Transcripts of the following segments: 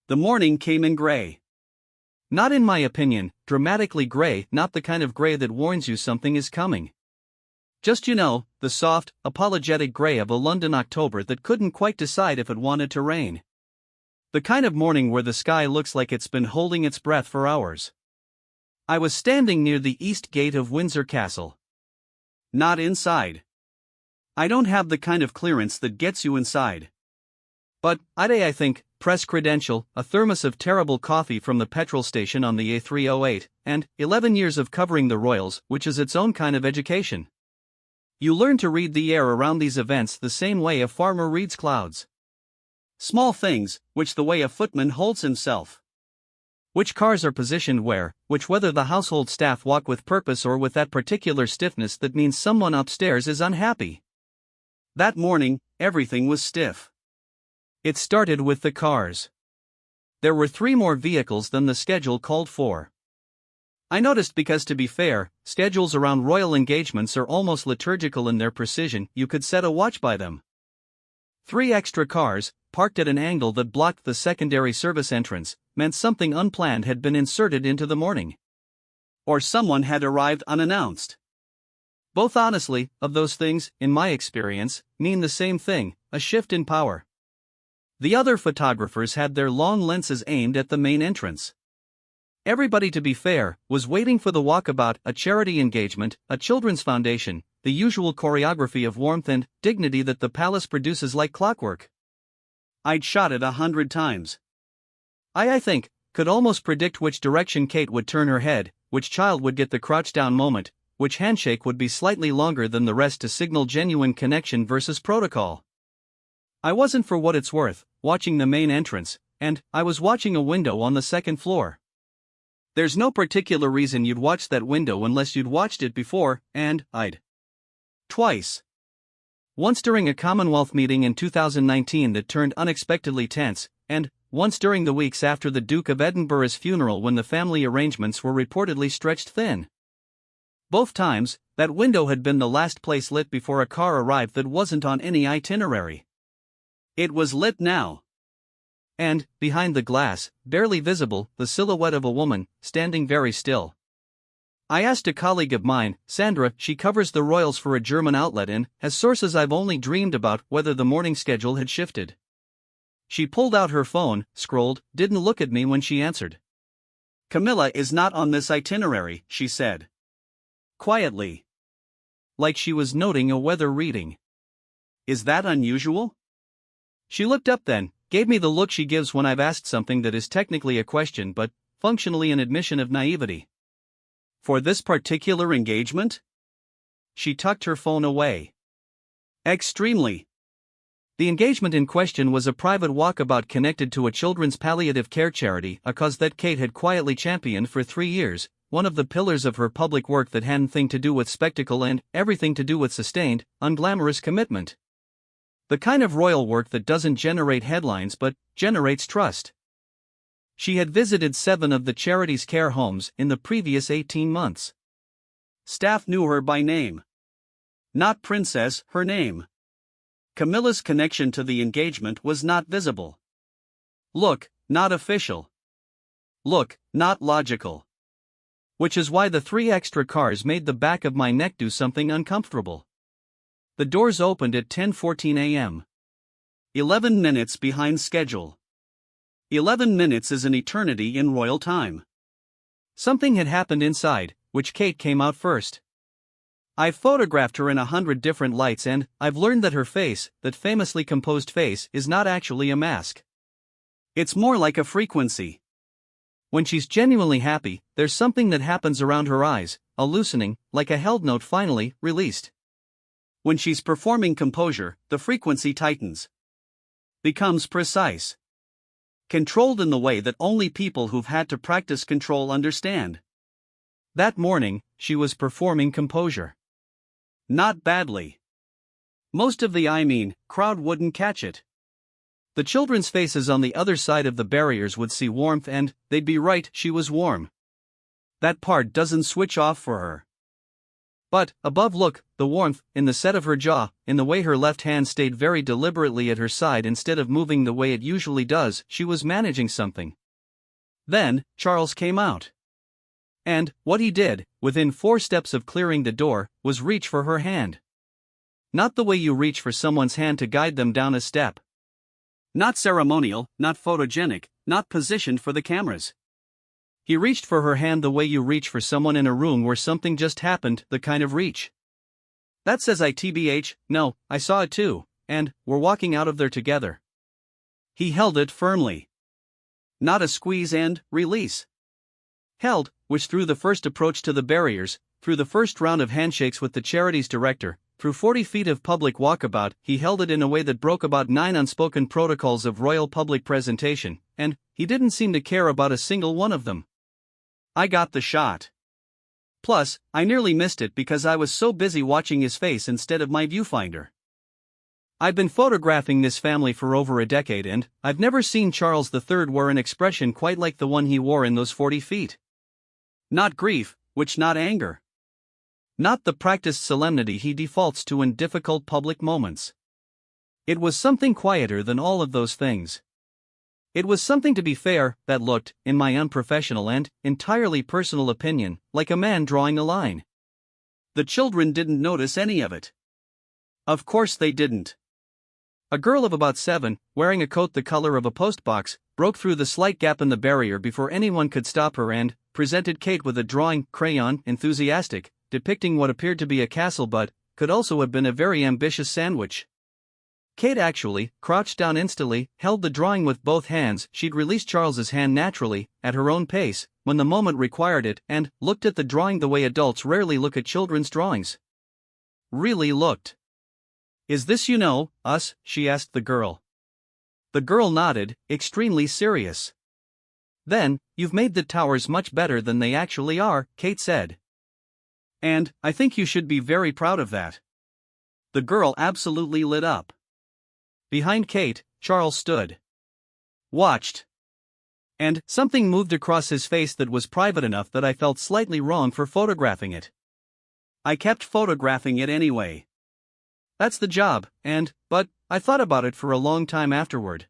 The morning came in gray. Not in my opinion, dramatically gray, not the kind of gray that warns you something is coming. Just the soft, apologetic gray of a London October that couldn't quite decide if it wanted to rain. The kind of morning where the sky looks like it's been holding its breath for hours. I was standing near the east gate of Windsor Castle. Not inside. I don't have the kind of clearance that gets you inside. But, I think, press credential, a thermos of terrible coffee from the petrol station on the A308, and 11 years of covering the Royals, which is its own kind of education. You learn to read the air around these events the same way a farmer reads clouds. Small things, which the way a footman holds himself. Which cars are positioned where, whether the household staff walk with purpose or with that particular stiffness that means someone upstairs is unhappy. That morning, everything was stiff. It started with the cars. There were 3 more vehicles than the schedule called for. I noticed because, to be fair, schedules around royal engagements are almost liturgical in their precision. You could set a watch by them. 3 extra cars, parked at an angle that blocked the secondary service entrance, meant something unplanned had been inserted into the morning. Or someone had arrived unannounced. Both, honestly, of those things, in my experience, mean the same thing: a shift in power. The other photographers had their long lenses aimed at the main entrance. Everybody, to be fair, was waiting for the walkabout, a charity engagement, a children's foundation, the usual choreography of warmth and dignity that the palace produces like clockwork. I'd shot it 100 times. I think, could almost predict which direction Kate would turn her head, which child would get the crouch-down moment, which handshake would be slightly longer than the rest to signal genuine connection versus protocol. I wasn't, for what it's worth, watching the main entrance, and I was watching a window on the 2nd floor. There's no particular reason you'd watch that window unless you'd watched it before, and I'd. Twice. Once during a Commonwealth meeting in 2019 that turned unexpectedly tense, and once during the weeks after the Duke of Edinburgh's funeral when the family arrangements were reportedly stretched thin. Both times, that window had been the last place lit before a car arrived that wasn't on any itinerary. It was lit now. And, behind the glass, barely visible, the silhouette of a woman, standing very still. I asked a colleague of mine, Sandra, she covers the royals for a German outlet and has sources I've only dreamed about, whether the morning schedule had shifted. She pulled out her phone, scrolled, didn't look at me when she answered. "Camilla is not on this itinerary," she said. Quietly. Like she was noting a weather reading. "Is that unusual?" She looked up then, gave me the look she gives when I've asked something that is technically a question but functionally an admission of naivety. "For this particular engagement?" She tucked her phone away. "Extremely." The engagement in question was a private walkabout connected to a children's palliative care charity, a cause that Kate had quietly championed for 3 years, one of the pillars of her public work that hadn't thing to do with spectacle and everything to do with sustained, unglamorous commitment. The kind of royal work that doesn't generate headlines but generates trust. She had visited 7 of the charity's care homes in the previous 18 months. Staff knew her by name. Not Princess, her name. Camilla's connection to the engagement was not visible. Look, not official. Look, not logical. Which is why the 3 extra cars made the back of my neck do something uncomfortable. The doors opened at 10:14 a.m. 11 minutes behind schedule. 11 minutes is an eternity in royal time. Something had happened inside, which Kate came out first. I've photographed her in 100 different lights and I've learned that her face, that famously composed face, is not actually a mask. It's more like a frequency. When she's genuinely happy, there's something that happens around her eyes, a loosening, like a held note finally released. When she's performing composure, the frequency tightens. Becomes precise. Controlled in the way that only people who've had to practice control understand. That morning, she was performing composure. Not badly. Most of the crowd wouldn't catch it. The children's faces on the other side of the barriers would see warmth and they'd be right, she was warm. That part doesn't switch off for her. But, above look, the warmth, in the set of her jaw, in the way her left hand stayed very deliberately at her side instead of moving the way it usually does, she was managing something. Then, Charles came out. And, what he did, within 4 steps of clearing the door, was reach for her hand. Not the way you reach for someone's hand to guide them down a step. Not ceremonial, not photogenic, not positioned for the cameras. He reached for her hand the way you reach for someone in a room where something just happened, the kind of reach. That says no, I saw it too, and we're walking out of there together. He held it firmly. Not a squeeze and release. Held, which through the first approach to the barriers, through the first round of handshakes with the charity's director, through 40 feet of public walkabout, he held it in a way that broke about 9 unspoken protocols of royal public presentation, and he didn't seem to care about a single one of them. I got the shot. Plus, I nearly missed it because I was so busy watching his face instead of my viewfinder. I've been photographing this family for over a decade and I've never seen Charles III wear an expression quite like the one he wore in those 40 feet. Not grief, not anger. Not the practiced solemnity he defaults to in difficult public moments. It was something quieter than all of those things. It was something, to be fair, that looked, in my unprofessional and entirely personal opinion, like a man drawing a line. The children didn't notice any of it. Of course they didn't. A girl of about 7, wearing a coat the color of a postbox, broke through the slight gap in the barrier before anyone could stop her and presented Kate with a drawing, crayon, enthusiastic, depicting what appeared to be a castle but could also have been a very ambitious sandwich. Kate actually crouched down instantly, held the drawing with both hands. She'd released Charles's hand naturally, at her own pace, when the moment required it, and looked at the drawing the way adults rarely look at children's drawings. Really looked. "Is this us?" she asked the girl. The girl nodded, extremely serious. "Then, you've made the towers much better than they actually are," Kate said. "And I think you should be very proud of that." The girl absolutely lit up. Behind Kate, Charles stood. Watched. And something moved across his face that was private enough that I felt slightly wrong for photographing it. I kept photographing it anyway. That's the job, but I thought about it for a long time afterward.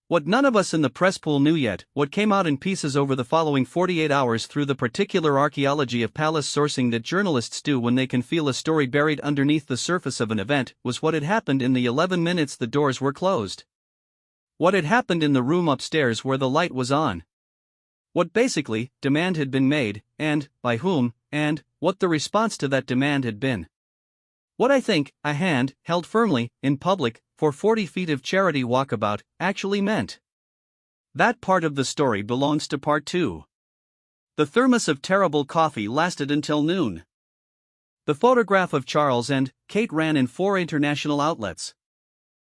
What none of us in the press pool knew yet, what came out in pieces over the following 48 hours through the particular archaeology of palace sourcing that journalists do when they can feel a story buried underneath the surface of an event, was what had happened in the 11 minutes the doors were closed. What had happened in the room upstairs where the light was on. What basically, demand had been made, and by whom, and what the response to that demand had been. What I think a hand, held firmly, in public, for 40 feet of charity walkabout, actually meant. That part of the story belongs to part 2. The thermos of terrible coffee lasted until noon. The photograph of Charles and Kate ran in 4 international outlets.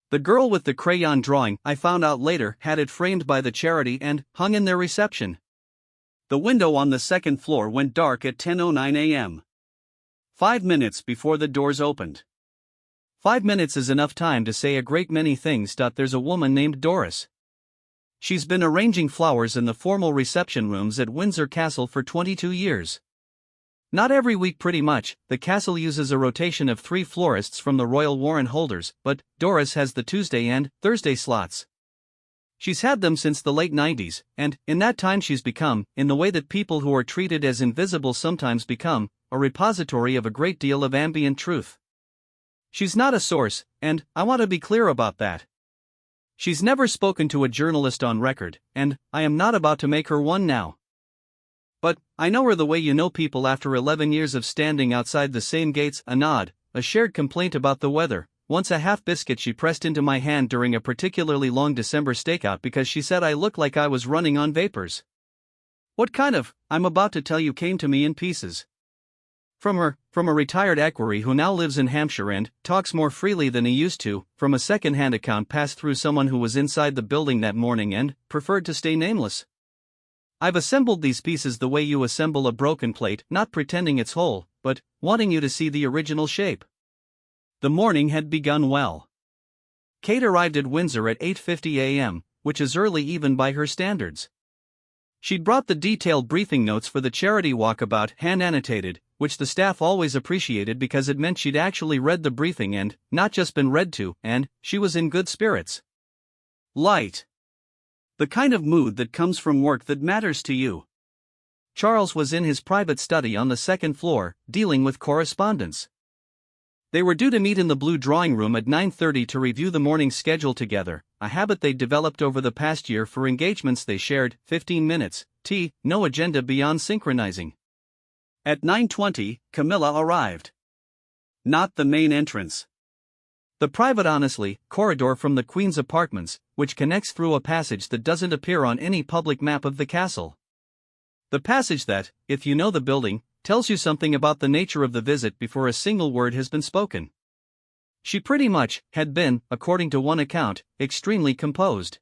The girl with the crayon drawing, I found out later, had it framed by the charity and hung in their reception. The window on the 2nd floor went dark at 10:09 a.m. 5 minutes before the doors opened. 5 minutes is enough time to say a great many things. There's a woman named Doris. She's been arranging flowers in the formal reception rooms at Windsor Castle for 22 years. Not every week pretty much, the castle uses a rotation of 3 florists from the royal warrant holders, but Doris has the Tuesday and Thursday slots. She's had them since the late 90s, and in that time she's become, in the way that people who are treated as invisible sometimes become, a repository of a great deal of ambient truth. She's not a source, and I want to be clear about that. She's never spoken to a journalist on record, and I am not about to make her one now. But I know her the way you know people after 11 years of standing outside the same gates, a nod, a shared complaint about the weather, once a half biscuit she pressed into my hand during a particularly long December stakeout because she said I looked like I was running on vapors. What kind of, I'm about to tell you, came to me in pieces. From a retired equerry who now lives in Hampshire and talks more freely than he used to, from a second-hand account passed through someone who was inside the building that morning and preferred to stay nameless. I've assembled these pieces the way you assemble a broken plate, not pretending it's whole, but wanting you to see the original shape. The morning had begun well. Kate arrived at Windsor at 8:50 a.m., which is early even by her standards. She'd brought the detailed briefing notes for the charity walkabout, hand-annotated, which the staff always appreciated because it meant she'd actually read the briefing and not just been read to, and she was in good spirits. Light. The kind of mood that comes from work that matters to you. Charles was in his private study on the second floor, dealing with correspondence. They were due to meet in the blue drawing room at 9:30 to review the morning's schedule together, a habit they'd developed over the past year for engagements they shared. 15 minutes, tea, no agenda beyond synchronizing. At 9:20, Camilla arrived. Not the main entrance. The private, honestly, corridor from the Queen's apartments, which connects through a passage that doesn't appear on any public map of the castle. The passage that, if you know the building, tells you something about the nature of the visit before a single word has been spoken. She pretty much had been, according to one account, extremely composed.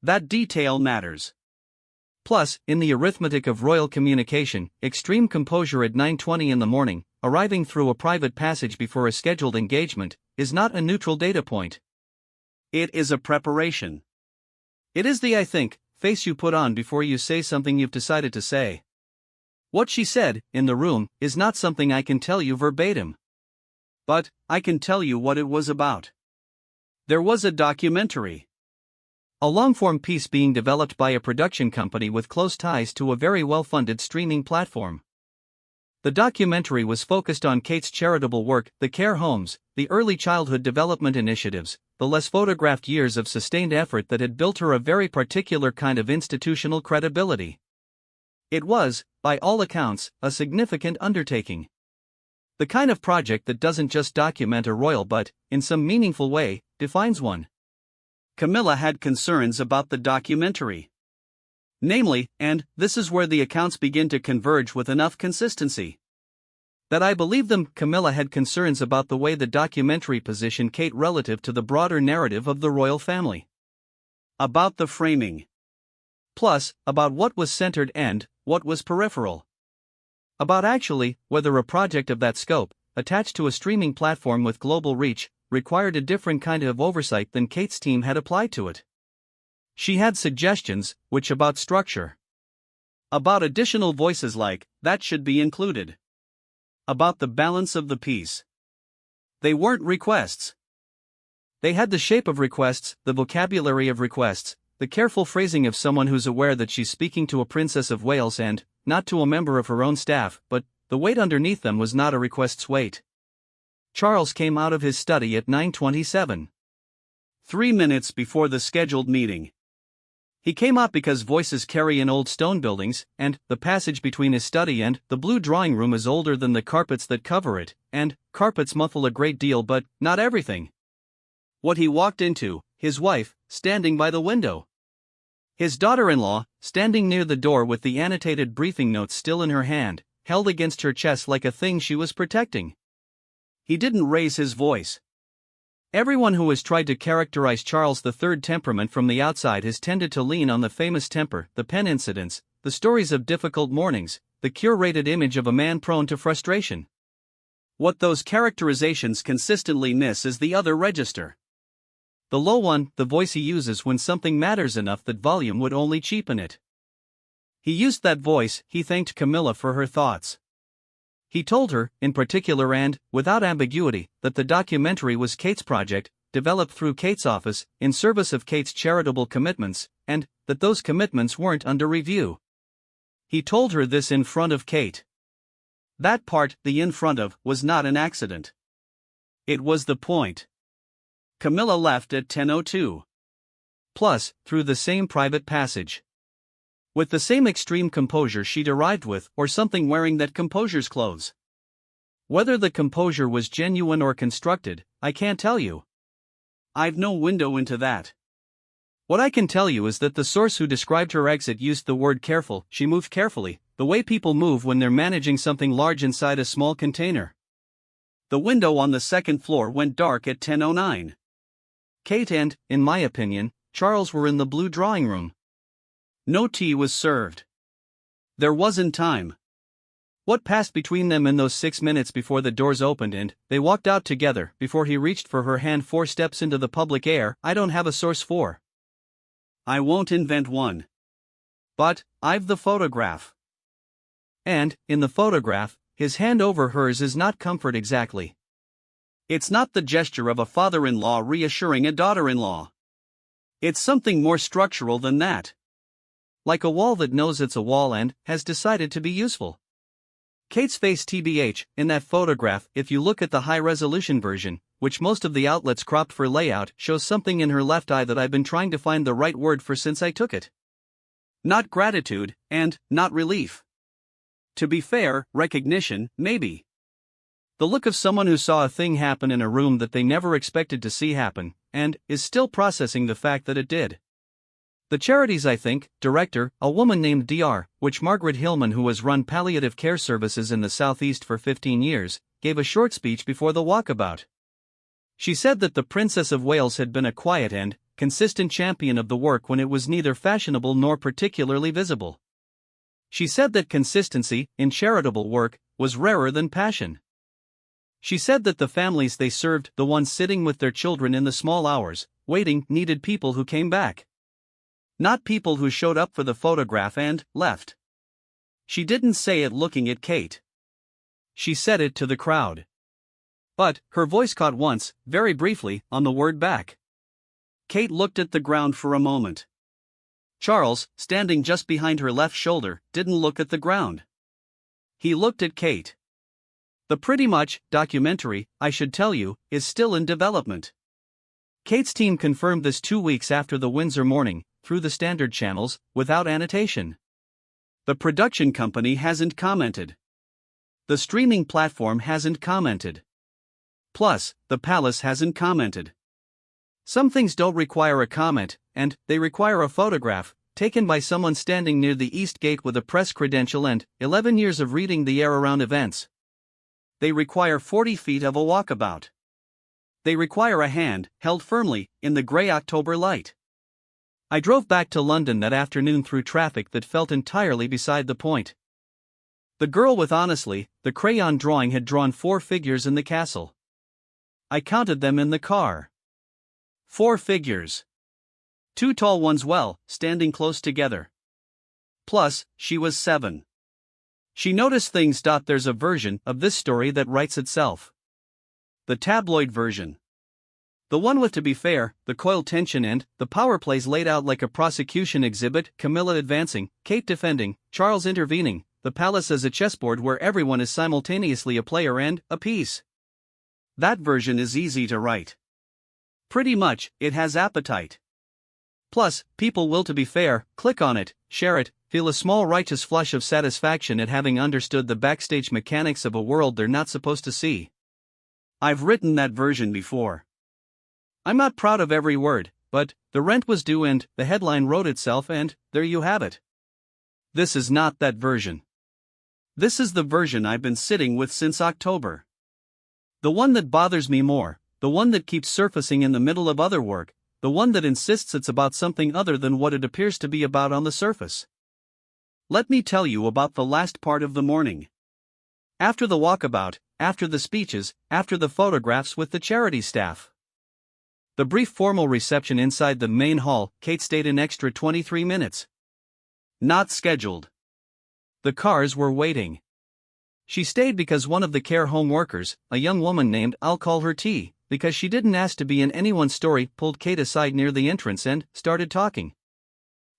That detail matters. Plus, in the arithmetic of royal communication, extreme composure at 9:20 in the morning, arriving through a private passage before a scheduled engagement, is not a neutral data point. It is a preparation. It is the, I think, face you put on before you say something you've decided to say. What she said, in the room, is not something I can tell you verbatim. But, I can tell you what it was about. There was a documentary. A long-form piece being developed by a production company with close ties to a very well-funded streaming platform. The documentary was focused on Kate's charitable work, the care homes, the early childhood development initiatives, the less photographed years of sustained effort that had built her a very particular kind of institutional credibility. It was, by all accounts, a significant undertaking. The kind of project that doesn't just document a royal but, in some meaningful way, defines one. Camilla had concerns about the documentary. Namely, and this is where the accounts begin to converge with enough consistency. That I believe them, Camilla had concerns about the way the documentary positioned Kate relative to the broader narrative of the royal family. About the framing. Plus, about what was centered and what was peripheral. About actually, whether a project of that scope, attached to a streaming platform with global reach, required a different kind of oversight than Kate's team had applied to it. She had suggestions, which about structure. About additional voices like, that should be included. About the balance of the piece. They weren't requests. They had the shape of requests, the vocabulary of requests, the careful phrasing of someone who's aware that she's speaking to a Princess of Wales and, not to a member of her own staff, but, the weight underneath them was not a request's weight. Charles came out of his study at 9:27. 3 minutes before the scheduled meeting. He came out because voices carry in old stone buildings, and the passage between his study and the blue drawing room is older than the carpets that cover it, and carpets muffle a great deal but not everything. What he walked into, his wife, standing by the window. His daughter-in-law, standing near the door with the annotated briefing notes still in her hand, held against her chest like a thing she was protecting. He didn't raise his voice. Everyone who has tried to characterize Charles III's temperament from the outside has tended to lean on the famous temper, the pen incidents, the stories of difficult mornings, the curated image of a man prone to frustration. What those characterizations consistently miss is the other register. The low one, the voice he uses when something matters enough that volume would only cheapen it. He used that voice. He thanked Camilla for her thoughts. He told her, in particular and, without ambiguity, that the documentary was Kate's project, developed through Kate's office, in service of Kate's charitable commitments, and that those commitments weren't under review. He told her this in front of Kate. That part, the in front of, was not an accident. It was the point. Camilla left at 10:02. Plus, through the same private passage. With the same extreme composure she'd arrived with, or something wearing that composure's clothes. Whether the composure was genuine or constructed, I can't tell you. I've no window into that. What I can tell you is that the source who described her exit used the word careful. She moved carefully, the way people move when they're managing something large inside a small container. The window on the second floor went dark at 10:09. Kate and, in my opinion, Charles were in the blue drawing room. No tea was served. There wasn't time. What passed between them in those 6 minutes before the doors opened and they walked out together before he reached for her hand 4 steps into the public air, I don't have a source for. I won't invent one. But, I've the photograph. And, in the photograph, his hand over hers is not comfort exactly. It's not the gesture of a father-in-law reassuring a daughter-in-law. It's something more structural than that. Like a wall that knows it's a wall and has decided to be useful. Kate's face TBH, in that photograph, if you look at the high-resolution version, which most of the outlets cropped for layout, shows something in her left eye that I've been trying to find the right word for since I took it. Not gratitude, and not relief. To be fair, recognition, maybe. The look of someone who saw a thing happen in a room that they never expected to see happen, and is still processing the fact that it did. The charity's, I think, director, a woman named Dr. which Margaret Hillman, who has run palliative care services in the Southeast for 15 years, gave a short speech before the walkabout. She said that the Princess of Wales had been a quiet and consistent champion of the work when it was neither fashionable nor particularly visible. She said that consistency, in charitable work, was rarer than passion. She said that the families they served, the ones sitting with their children in the small hours, waiting, needed people who came back. Not people who showed up for the photograph and left. She didn't say it looking at Kate. She said it to the crowd. But her voice caught once, very briefly, on the word back. Kate looked at the ground for a moment. Charles, standing just behind her left shoulder, didn't look at the ground. He looked at Kate. The Pretty Much documentary, I should tell you, is still in development. Kate's team confirmed this 2 weeks after the Windsor morning, through the standard channels, without annotation. The production company hasn't commented. The streaming platform hasn't commented. Plus, the palace hasn't commented. Some things don't require a comment, and they require a photograph, taken by someone standing near the East Gate with a press credential and 11 years of reading the air around events. They require 40 feet of a walkabout. They require a hand, held firmly, in the grey October light. I drove back to London that afternoon through traffic that felt entirely beside the point. The girl with honestly, the crayon drawing had drawn 4 figures in the castle. I counted them in the car. 4 figures. 2 tall ones standing close together. Plus, she was 7. She noticed things. There's a version of this story that writes itself. The tabloid version. The one with, to be fair, the coiled tension and the power plays laid out like a prosecution exhibit, Camilla advancing, Kate defending, Charles intervening, the palace as a chessboard where everyone is simultaneously a player and a piece. That version is easy to write. Pretty much, it has appetite. Plus, people will, to be fair, click on it, share it, feel a small righteous flush of satisfaction at having understood the backstage mechanics of a world they're not supposed to see. I've written that version before. I'm not proud of every word, but the rent was due and the headline wrote itself, and there you have it. This is not that version. This is the version I've been sitting with since October. The one that bothers me more, the one that keeps surfacing in the middle of other work, the one that insists it's about something other than what it appears to be about on the surface. Let me tell you about the last part of the morning. After the walkabout, after the speeches, after the photographs with the charity staff. The brief formal reception inside the main hall, Kate stayed an extra 23 minutes. Not scheduled. The cars were waiting. She stayed because one of the care home workers, a young woman named I'll call her T, because she didn't ask to be in anyone's story, pulled Kate aside near the entrance and started talking.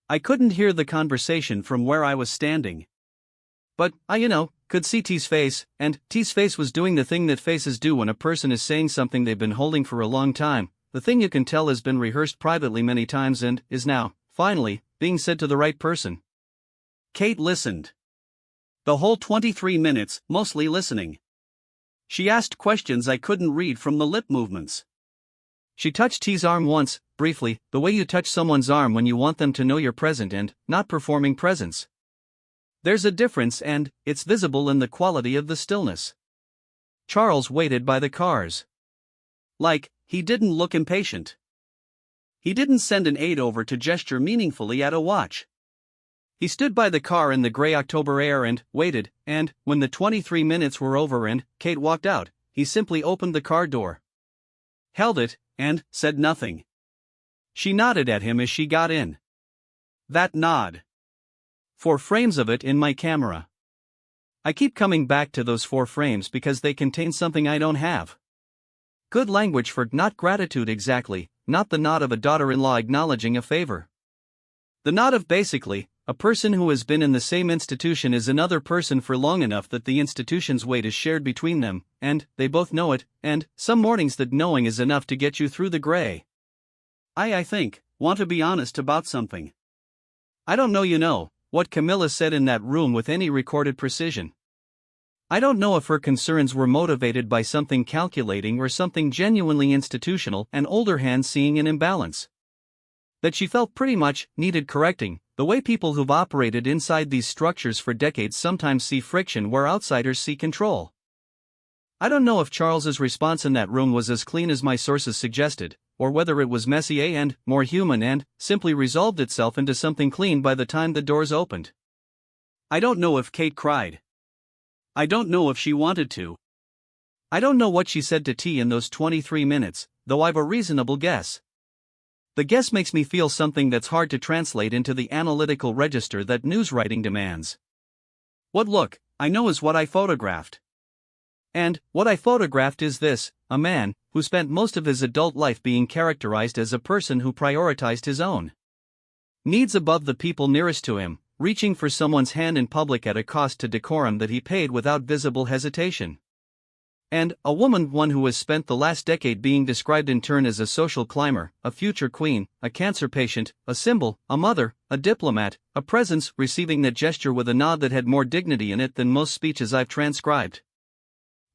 I couldn't hear the conversation from where I was standing. But I could see T's face, and T's face was doing the thing that faces do when a person is saying something they've been holding for a long time. The thing you can tell has been rehearsed privately many times and is now, finally, being said to the right person. Kate listened. The whole 23 minutes, mostly listening. She asked questions I couldn't read from the lip movements. She touched T's arm once, briefly, the way you touch someone's arm when you want them to know you're present and not performing presence. There's a difference and it's visible in the quality of the stillness. Charles waited by the cars. He didn't look impatient. He didn't send an aide over to gesture meaningfully at a watch. He stood by the car in the grey October air and waited, and when the 23 minutes were over and Kate walked out, he simply opened the car door. Held it, and said nothing. She nodded at him as she got in. That nod. 4 frames of it in my camera. I keep coming back to those 4 frames because they contain something I don't have. Good language for not gratitude exactly, not the nod of a daughter-in-law acknowledging a favor. The nod of basically, a person who has been in the same institution as another person for long enough that the institution's weight is shared between them, and they both know it, and some mornings that knowing is enough to get you through the gray. I think, want to be honest about something. I don't know, what Camilla said in that room with any recorded precision. I don't know if her concerns were motivated by something calculating or something genuinely institutional and older hands seeing an imbalance. That she felt pretty much needed correcting, the way people who've operated inside these structures for decades sometimes see friction where outsiders see control. I don't know if Charles's response in that room was as clean as my sources suggested, or whether it was messier and more human and simply resolved itself into something clean by the time the doors opened. I don't know if Kate cried. I don't know if she wanted to. I don't know what she said to T in those 23 minutes, though I've a reasonable guess. The guess makes me feel something that's hard to translate into the analytical register that news writing demands. What look, I know is what I photographed. And what I photographed is this: a man who spent most of his adult life being characterized as a person who prioritized his own needs above the people nearest to him, reaching for someone's hand in public at a cost to decorum that he paid without visible hesitation. And a woman, one who has spent the last decade being described in turn as a social climber, a future queen, a cancer patient, a symbol, a mother, a diplomat, a presence, receiving that gesture with a nod that had more dignity in it than most speeches I've transcribed.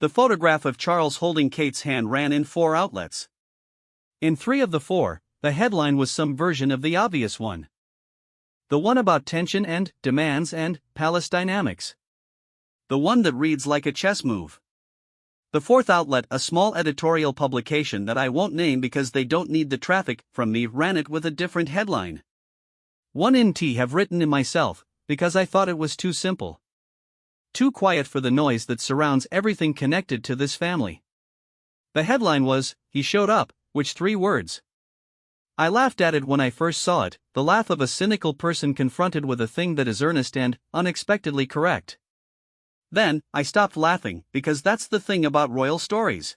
The photograph of Charles holding Kate's hand ran in 4 outlets. In 3 of the 4, the headline was some version of the obvious one. The one about tension and demands and palace dynamics. The one that reads like a chess move. The 4th outlet, a small editorial publication that I won't name because they don't need the traffic from me, ran it with a different headline. One in T have written in myself, because I thought it was too simple. Too quiet for the noise that surrounds everything connected to this family. The headline was, "He showed up," which 3 words. I laughed at it when I first saw it, the laugh of a cynical person confronted with a thing that is earnest and unexpectedly correct. Then, I stopped laughing, because that's the thing about royal stories.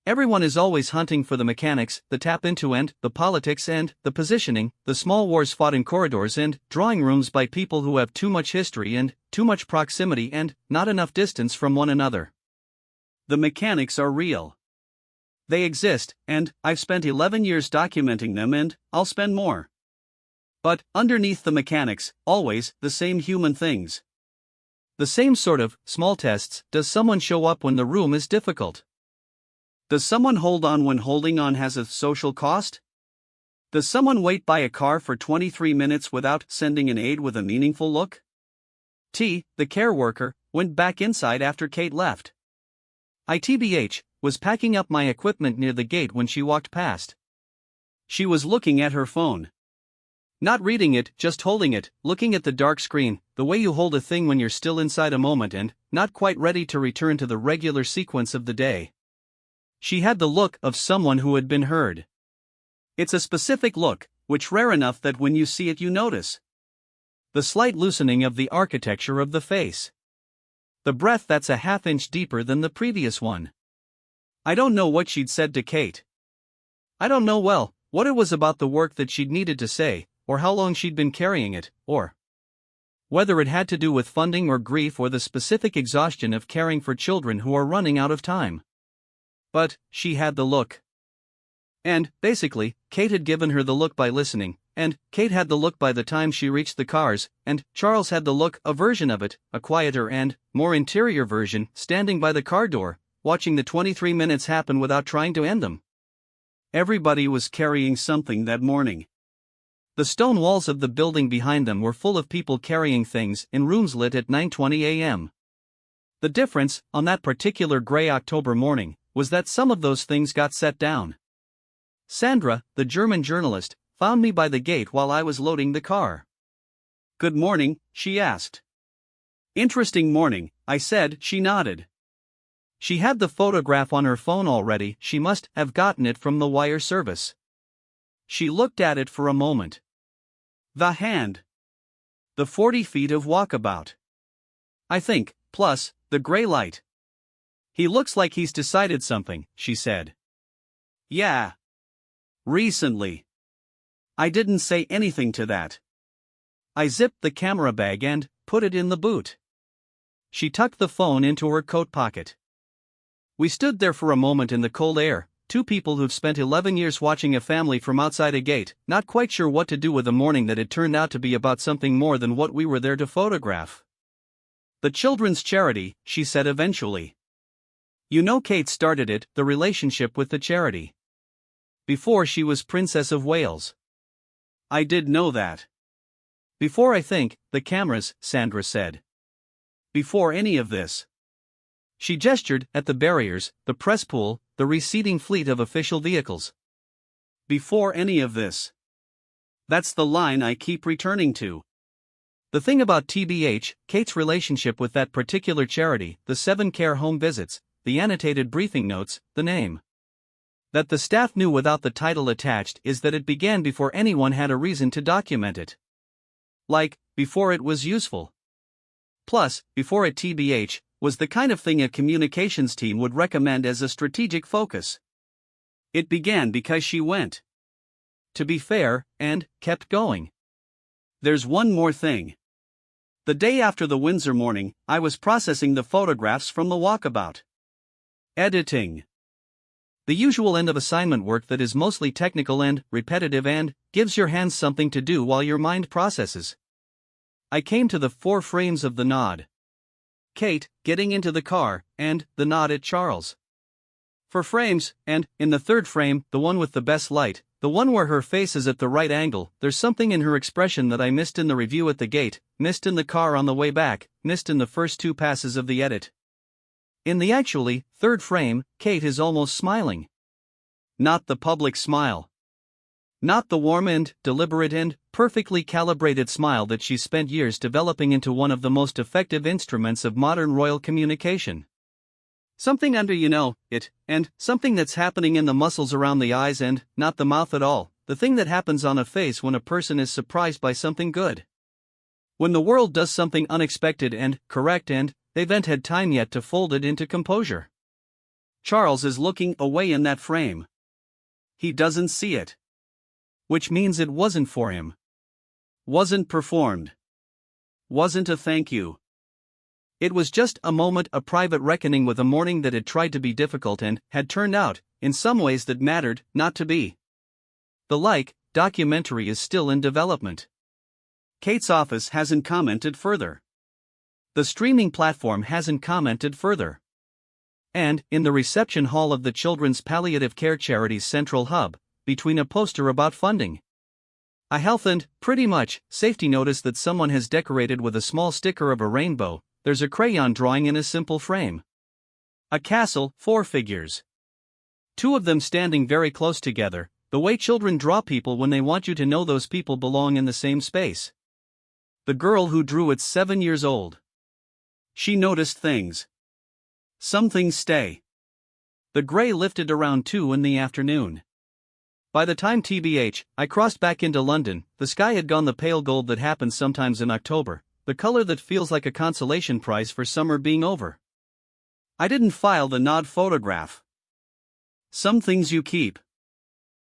Everyone is always hunting for the mechanics, the tap into and the politics and the positioning, the small wars fought in corridors and drawing rooms by people who have too much history and too much proximity and not enough distance from one another. The mechanics are real. They exist, and I've spent 11 years documenting them, and I'll spend more. But underneath the mechanics, always the same human things. The same sort of small tests. Does someone show up when the room is difficult? Does someone hold on when holding on has a social cost? Does someone wait by a car for 23 minutes without sending an aide with a meaningful look? T, the care worker, went back inside after Kate left. I was packing up my equipment near the gate when she walked past. She was looking at her phone. Not reading it, just holding it, looking at the dark screen, the way you hold a thing when you're still inside a moment and not quite ready to return to the regular sequence of the day. She had the look of someone who had been heard. It's a specific look, which rare enough that when you see it you notice. The slight loosening of the architecture of the face. The breath that's a half-inch deeper than the previous one. I don't know what she'd said to Kate. I don't know what it was about the work that she'd needed to say, or how long she'd been carrying it, or whether it had to do with funding or grief or the specific exhaustion of caring for children who are running out of time. But she had the look. And, basically, Kate had given her the look by listening, and Kate had the look by the time she reached the cars, and Charles had the look, a version of it, a quieter and more interior version, standing by the car door, watching the 23 minutes happen without trying to end them. Everybody was carrying something that morning. The stone walls of the building behind them were full of people carrying things in rooms lit at 9:20 a.m. The difference, on that particular gray October morning, was that some of those things got set down. Sandra, the German journalist, found me by the gate while I was loading the car. "Good morning," she asked. "Interesting morning," I said. She nodded. She had the photograph on her phone already. She must have gotten it from the wire service. She looked at it for a moment. The hand. The 40 feet of walkabout. I think, Plus, the gray light. He looks like he's decided something, she said. Yeah. Recently. I didn't say anything to that. I zipped the camera bag and put it in the boot. She tucked the phone into her coat pocket. We stood there for a moment in the cold air, two people who've spent 11 years watching a family from outside a gate, not quite sure what to do with a morning that had turned out to be about something more than what we were there to photograph. The children's charity, she said eventually. You know, Kate started it, the relationship with the charity. Before she was Princess of Wales. I did know that. Before, I think, the cameras, Sandra said. Before any of this. She gestured at the barriers, the press pool, the receding fleet of official vehicles. Before any of this. That's the line I keep returning to. The thing about TBH, Kate's relationship with that particular charity, the 7 care home visits, the annotated briefing notes, the name. That the staff knew without the title attached is that it began before anyone had a reason to document it. Like, before it was useful. Plus, before at TBH, was the kind of thing a communications team would recommend as a strategic focus. It began because she went. To be fair, and kept going. There's one more thing. The day after the Windsor morning, I was processing the photographs from the walkabout. Editing. The usual end of assignment work that is mostly technical and repetitive and gives your hands something to do while your mind processes. I came to the 4 frames of the nod. Kate, getting into the car, and the nod at Charles. For frames, and, in the 3rd frame, the one with the best light, the one where her face is at the right angle, there's something in her expression that I missed in the review at the gate, missed in the car on the way back, missed in the first 2 passes of the edit. In the actually 3rd frame, Kate is almost smiling. Not the public smile. Not the warm and deliberate and perfectly calibrated smile that she's spent years developing into one of the most effective instruments of modern royal communication. Something under it, and something that's happening in the muscles around the eyes and not the mouth at all, the thing that happens on a face when a person is surprised by something good. When the world does something unexpected and correct and they've not had time yet to fold it into composure. Charles is looking away in that frame. He doesn't see it. Which means it wasn't for him. Wasn't performed. Wasn't a thank you. It was just a moment, a private reckoning with a morning that had tried to be difficult and had turned out, in some ways that mattered, not to be. The documentary is still in development. Kate's office hasn't commented further. The streaming platform hasn't commented further. And, in the reception hall of the Children's Palliative Care Charity's central hub, between a poster about funding, a health and, pretty much, safety notice that someone has decorated with a small sticker of a rainbow, there's a crayon drawing in a simple frame. A castle, 4 figures. 2 of them standing very close together, the way children draw people when they want you to know those people belong in the same space. The girl who drew it's 7 years old. She noticed things. Some things stay. The gray lifted around 2 in the afternoon. By the time TBH, I crossed back into London, the sky had gone the pale gold that happens sometimes in October, the color that feels like a consolation prize for summer being over. I didn't file the nod photograph. Some things you keep.